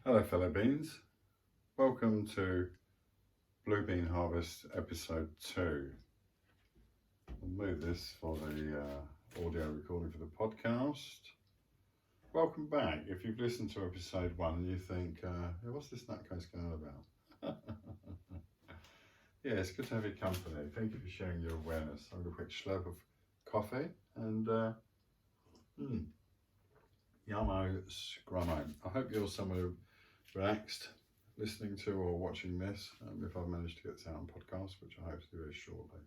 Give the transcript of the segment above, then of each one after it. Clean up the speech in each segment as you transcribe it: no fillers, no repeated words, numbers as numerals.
Hello fellow beans, welcome to Blue Bean Harvest episode 2. I'll move this for the audio recording for the podcast. Welcome back. If you've listened to episode 1 and you think, what's this nutcase going on about? Yeah, it's good to have your company. Thank you for sharing your awareness. I'm going to quick slurp of coffee and yamo scrummo. I hope you're somewhere relaxed listening to or watching this, if I've managed to get this out on podcast, which I hope to do very shortly.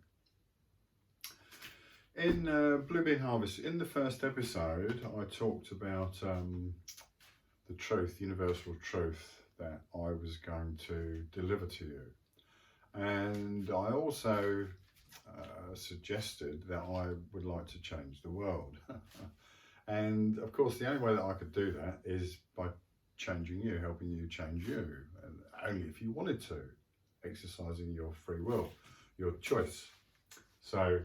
In Blue Bean Harvest, in the first episode, I talked about the truth, universal truth that I was going to deliver to you. And I also suggested that I would like to change the world. And of course, the only way that I could do that is by changing you, helping you change you, and only if you wanted to, exercising your free will, your choice. So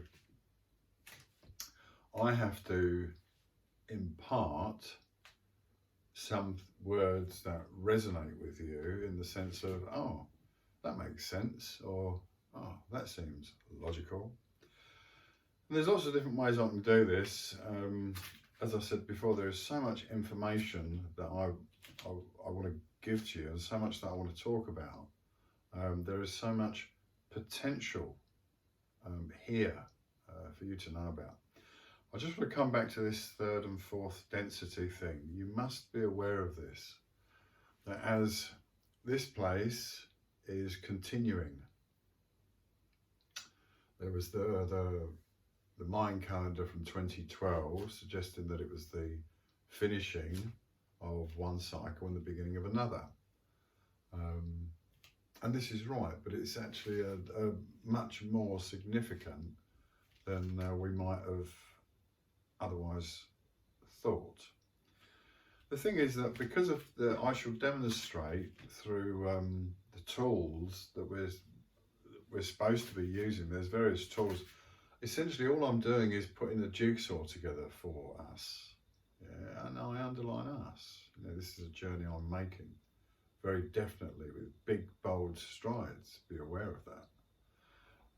I have to impart some words that resonate with you in the sense of, oh, that makes sense, or oh, that seems logical. And there's lots of different ways I can do this. As I said before, there is so much information that I want to give to you, and so much that I want to talk about. There is so much potential here for you to know about. I just want to come back to this third and fourth density thing. You must be aware of this, that as this place is continuing, there was the Mayan calendar from 2012 suggesting that it was the finishing of one cycle and the beginning of another. And this is right, but it's actually a much more significant than we might have otherwise thought. The thing is that because of I shall demonstrate through the tools that we're supposed to be using. There's various tools. Essentially, all I'm doing is putting a jigsaw together for us. Yeah, and I underline us. You know, this is a journey I'm making, very definitely, with big, bold strides. Be aware of that.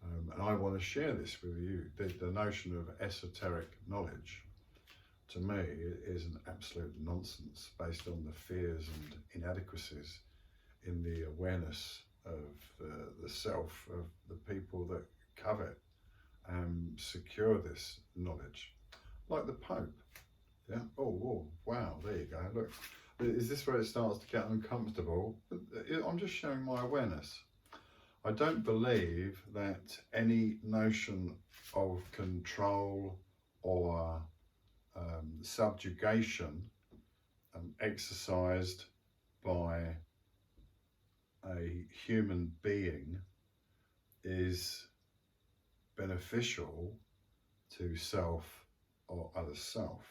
And I want to share this with you. The notion of esoteric knowledge, to me, is an absolute nonsense based on the fears and inadequacies in the awareness of the self, of the people that covet and secure this knowledge, like the Pope. Yeah. Oh, wow. There you go. Look, is this where it starts to get uncomfortable? I'm just showing my awareness. I don't believe that any notion of control or subjugation exercised by a human being is beneficial to self or other self.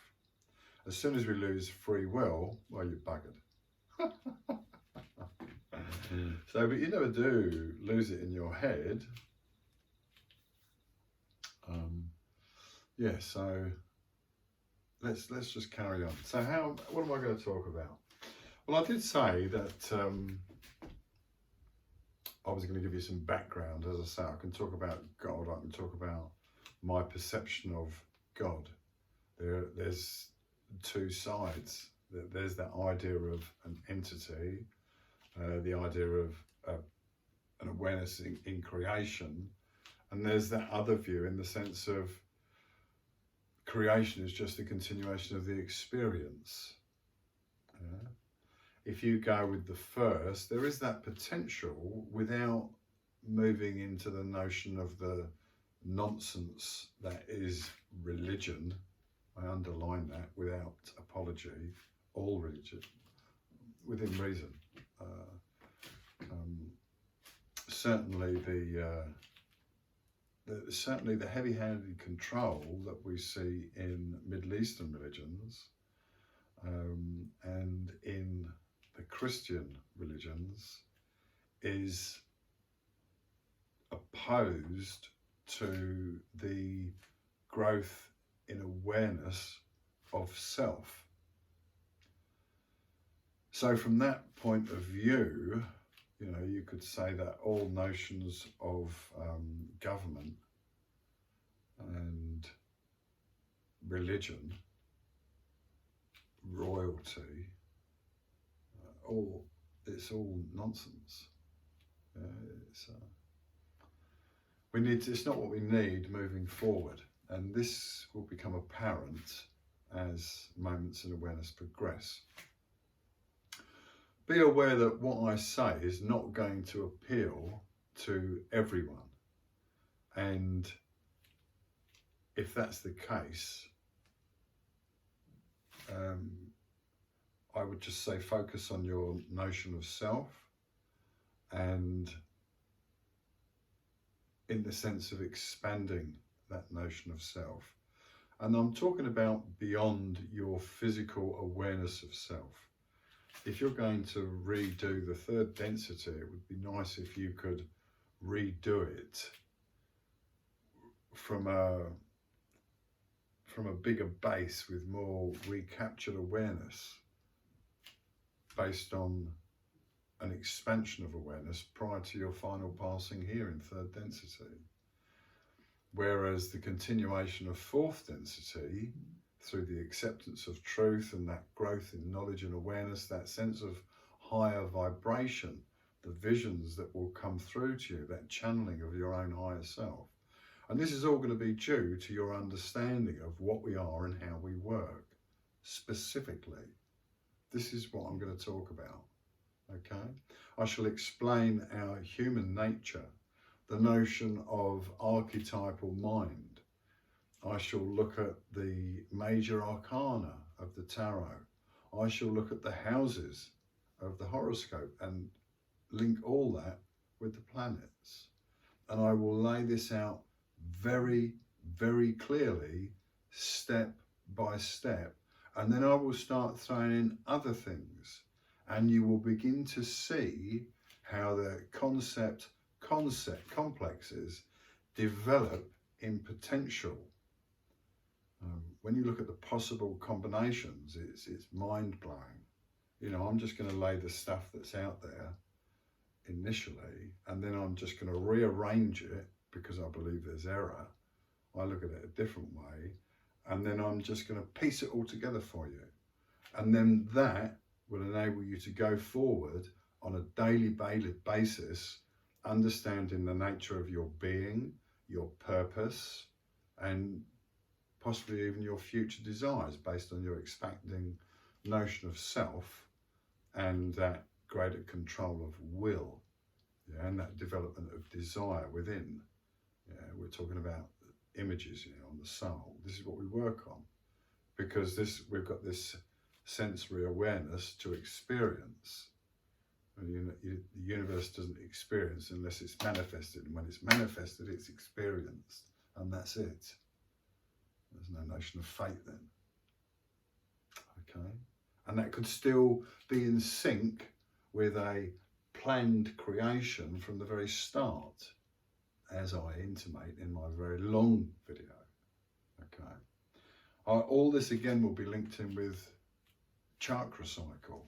As soon as we lose free will, well, you're buggered. So, but you never do lose it in your head. Yeah, so let's just carry on. So what am I going to talk about? Well, I did say that I was going to give you some background. As I say, I can talk about God, I can talk about my perception of God. There's two sides. There's that idea of an entity, the idea of an awareness in creation, and there's that other view in the sense of creation is just a continuation of the experience. Yeah. If you go with the first, there is that potential without moving into the notion of the nonsense that is religion. I underline that without apology, all religion, within reason. Certainly the heavy-handed control that we see in Middle Eastern religions and in the Christian religions is opposed to the growth in awareness of self. So from that point of view, you know, you could say that all notions of government and religion, royalty, it's all nonsense. It's not what we need moving forward, and this will become apparent as moments in awareness progress. Be aware that what I say is not going to appeal to everyone, and if that's the case, I would just say focus on your notion of self, and in the sense of expanding that notion of self. And I'm talking about beyond your physical awareness of self. If you're going to redo the third density, it would be nice if you could redo it from a bigger base with more recaptured awareness based on an expansion of awareness prior to your final passing here in third density. Whereas the continuation of fourth density, through the acceptance of truth and that growth in knowledge and awareness, that sense of higher vibration, the visions that will come through to you, that channeling of your own higher self. And this is all going to be due to your understanding of what we are and how we work. Specifically, this is what I'm going to talk about. Okay, I shall explain our human nature, the notion of archetypal mind. I shall look at the major arcana of the tarot. I shall look at the houses of the horoscope and link all that with the planets. And I will lay this out very, very clearly, step by step. And then I will start throwing in other things. And you will begin to see how the concept complexes develop in potential. When you look at the possible combinations, it's mind-blowing. You know, I'm just going to lay the stuff that's out there initially, and then I'm just going to rearrange it because I believe there's error. I look at it a different way, and then I'm just going to piece it all together for you. And then that will enable you to go forward on a daily basis, understanding the nature of your being, your purpose, and possibly even your future desires based on your expanding notion of self and that greater control of will, yeah, and that development of desire within. Yeah, we're talking about images, you know, on the soul. This is what we work on, because we've got this sensory awareness to experience. And the universe doesn't experience unless it's manifested, and when it's manifested, it's experienced, and that's it. There's no notion of fate then. Okay, and that could still be in sync with a planned creation from the very start, as I intimate in my very long video. Okay, all this again will be linked in with chakra cycle,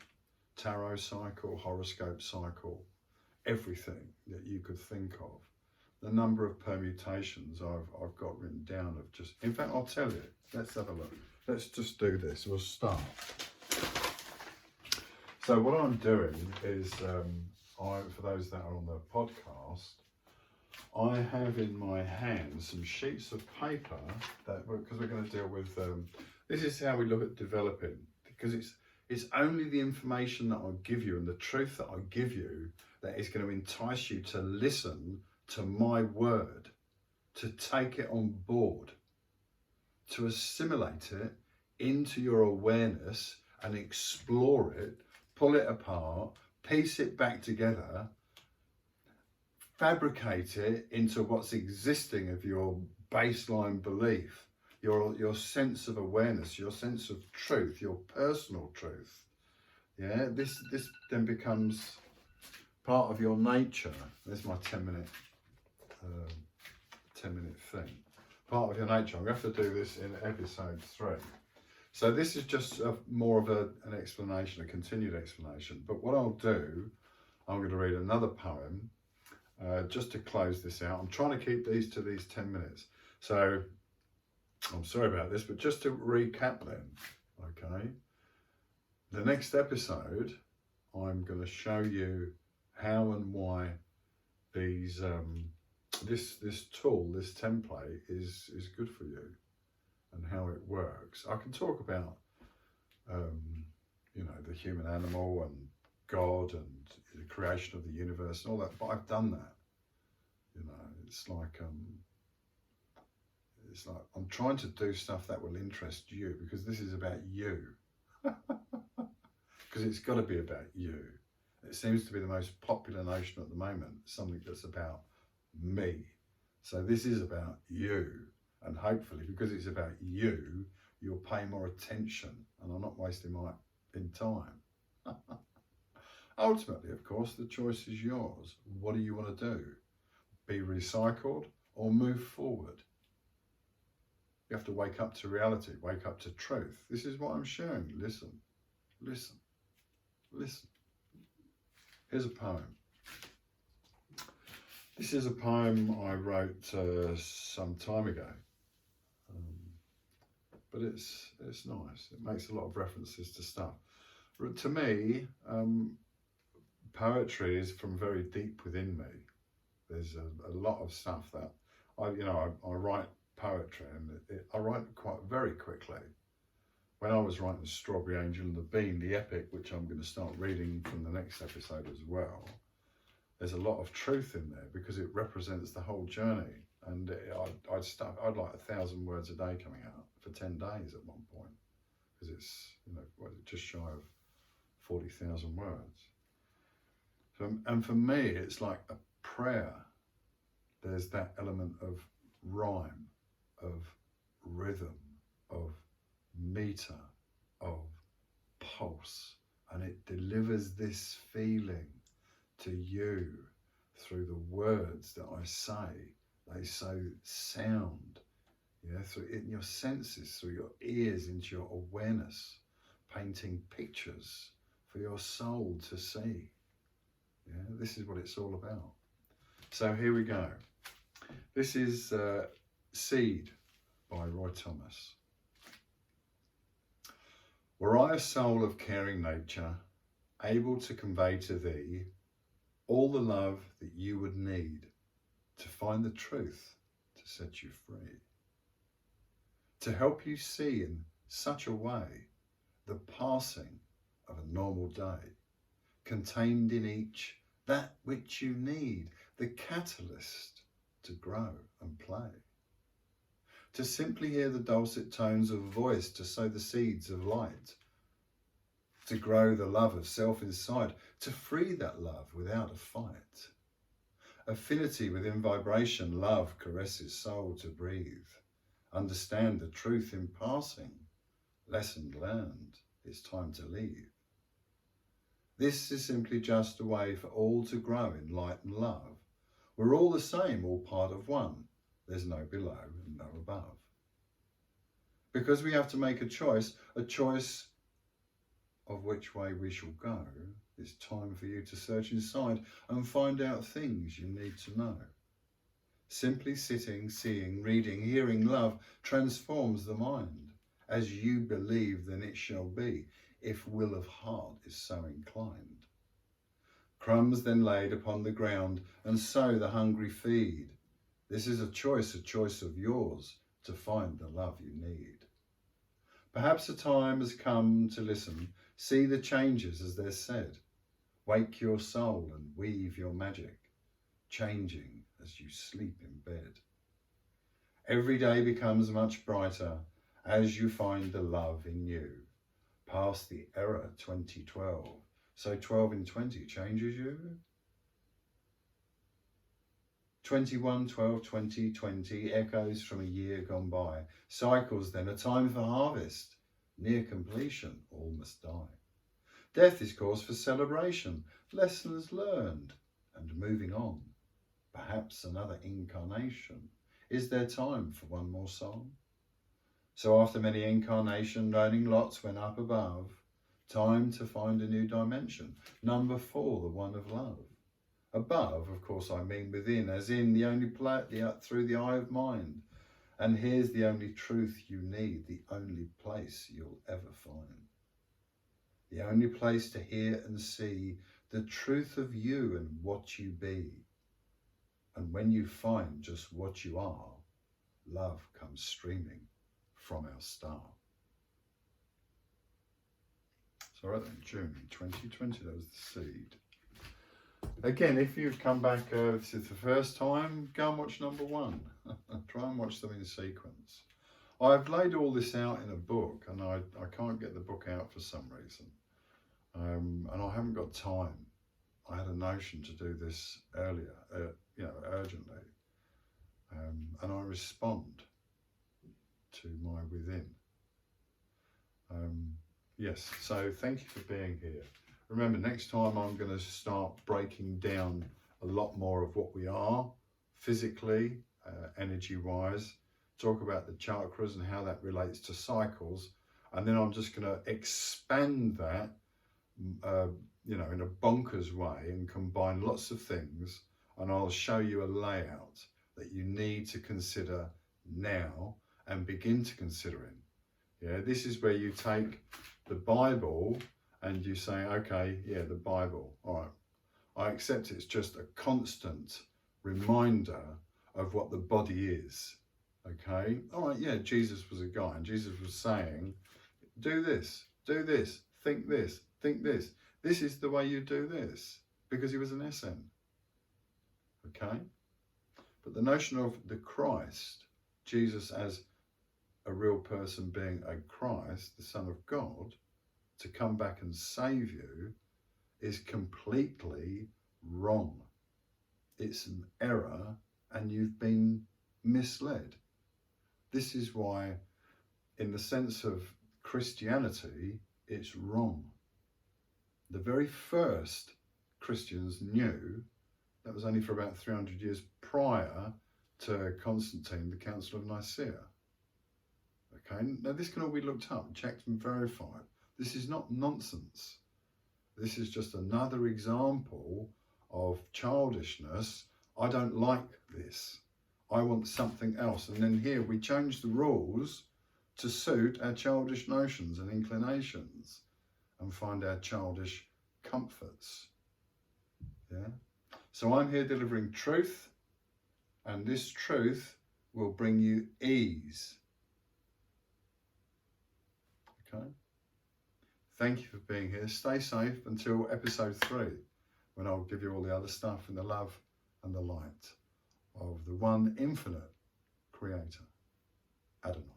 tarot cycle, horoscope cycle, everything that you could think of. The number of permutations I've got written down of just, in fact, I'll tell you, let's have a look. Let's just do this, we'll start. So what I'm doing is, for those that are on the podcast, I have in my hand some sheets of paper that, because we're going to deal with, this is how we look at developing, because it's only the information that I give you and the truth that I give you that is going to entice you to listen to my word, to take it on board, to assimilate it into your awareness and explore it, pull it apart, piece it back together, fabricate it into what's existing of your baseline belief, your sense of awareness, your sense of truth, your personal truth. Yeah, this then becomes part of your nature. There's my 10-minute thing. Part of your nature. I'm going to have to do this in episode 3. So this is just more of an explanation, a continued explanation. But what I'll do, I'm going to read another poem just to close this out. I'm trying to keep these to these 10 minutes. So I'm sorry about this, but just to recap then, okay? The next episode, I'm going to show you how and why these this tool, this template is good for you and how it works. I can talk about you know, the human animal and God and the creation of the universe and all that, but I've done that. You know, it's like I'm trying to do stuff that will interest you, because this is about you. Because it's got to be about you. It seems to be the most popular notion at the moment, something that's about me. So this is about you, and hopefully because it's about you, you'll pay more attention, and I'm not wasting my time. Ultimately, of course, the choice is yours. What do you want to do? Be recycled or move forward? You have to wake up to reality, wake up to truth. This is what I'm sharing. Listen, listen, listen. Here's a poem. This is a poem I wrote some time ago, but it's nice. It makes a lot of references to stuff. To me, poetry is from very deep within me. There's a lot of stuff that I write poetry, and I write quite very quickly. When I was writing Strawberry Angel and the Bean, the epic, which I'm going to start reading from the next episode as well, there's a lot of truth in there because it represents the whole journey. And I'd like 1,000 words a day coming out for 10 days at one point, because it's, you know, just shy of 40,000 words. And for me, it's like a prayer. There's that element of rhyme, of rhythm, of meter, of pulse, and it delivers this feeling to you through the words that I say. They so sound, yeah, through in your senses, through your ears, into your awareness, painting pictures for your soul to see. Yeah, this is what it's all about. So here we go. This is Seed by Roy Thomas. Were I a soul of caring nature, able to convey to thee all the love that you would need to find the truth to set you free, to help you see in such a way the passing of a normal day, contained in each that which you need, the catalyst to grow and play, to simply hear the dulcet tones of voice, to sow the seeds of light, to grow the love of self inside, to free that love without a fight. Affinity within vibration, love caresses soul to breathe. Understand the truth in passing, lesson learned, it's time to leave. This is simply just a way for all to grow in light and love. We're all the same, all part of one. There's no below and no above. Because we have to make a choice of which way we shall go. It's time for you to search inside and find out things you need to know. Simply sitting, seeing, reading, hearing love transforms the mind. As you believe, then it shall be, if will of heart is so inclined. Crumbs then laid upon the ground, and so the hungry feed. This is a choice of yours, to find the love you need. Perhaps a time has come to listen, see the changes as they're said. Wake your soul and weave your magic, changing as you sleep in bed. Every day becomes much brighter as you find the love in you. Past the error 2012, so 12 in 20 changes you. 21, 12, 20, 20, echoes from a year gone by. Cycles then, a time for harvest. Near completion, all must die. Death is cause for celebration, lessons learned, and moving on. Perhaps another incarnation. Is there time for one more song? So after many incarnation, learning lots went up above. Time to find a new dimension. Number 4, the one of love. Above, of course, I mean within, as in the only through the eye of mind. And here's the only truth you need, the only place you'll ever find. The only place to hear and see the truth of you and what you be. And when you find just what you are, love comes streaming from our star. So right then, June 2020, that was the seed. Again, if you've come back, this is the first time, go and watch number 1. Try and watch them in sequence. I've laid all this out in a book, and I can't get the book out for some reason. And I haven't got time. I had a notion to do this earlier, urgently. And I respond to my within. Yes, so thank you for being here. Remember, next time I'm going to start breaking down a lot more of what we are physically, energy-wise, talk about the chakras and how that relates to cycles, and then I'm just going to expand that, in a bonkers way and combine lots of things, and I'll show you a layout that you need to consider now and begin to considering. Yeah, this is where you take the Bible and you say, okay, yeah, the Bible, all right, I accept it's just a constant reminder of what the body is, okay? All right, yeah, Jesus was a guy, and Jesus was saying, do this, think this, think this. This is the way you do this, because he was an SN, okay? But the notion of the Christ, Jesus as a real person being a Christ, the Son of God, to come back and save you, is completely wrong. It's an error, and you've been misled. This is why, in the sense of Christianity, it's wrong. The very first Christians knew, that was only for about 300 years prior to Constantine, the Council of Nicaea. Okay, now this can all be looked up, checked and verified. This is not nonsense. This is just another example of childishness. I don't like this. I want something else. And then here we change the rules to suit our childish notions and inclinations and find our childish comforts. Yeah. So I'm here delivering truth, and this truth will bring you ease. Okay. Thank you for being here. Stay safe until episode 3, when I'll give you all the other stuff in the love and the light of the one infinite creator, Adonai.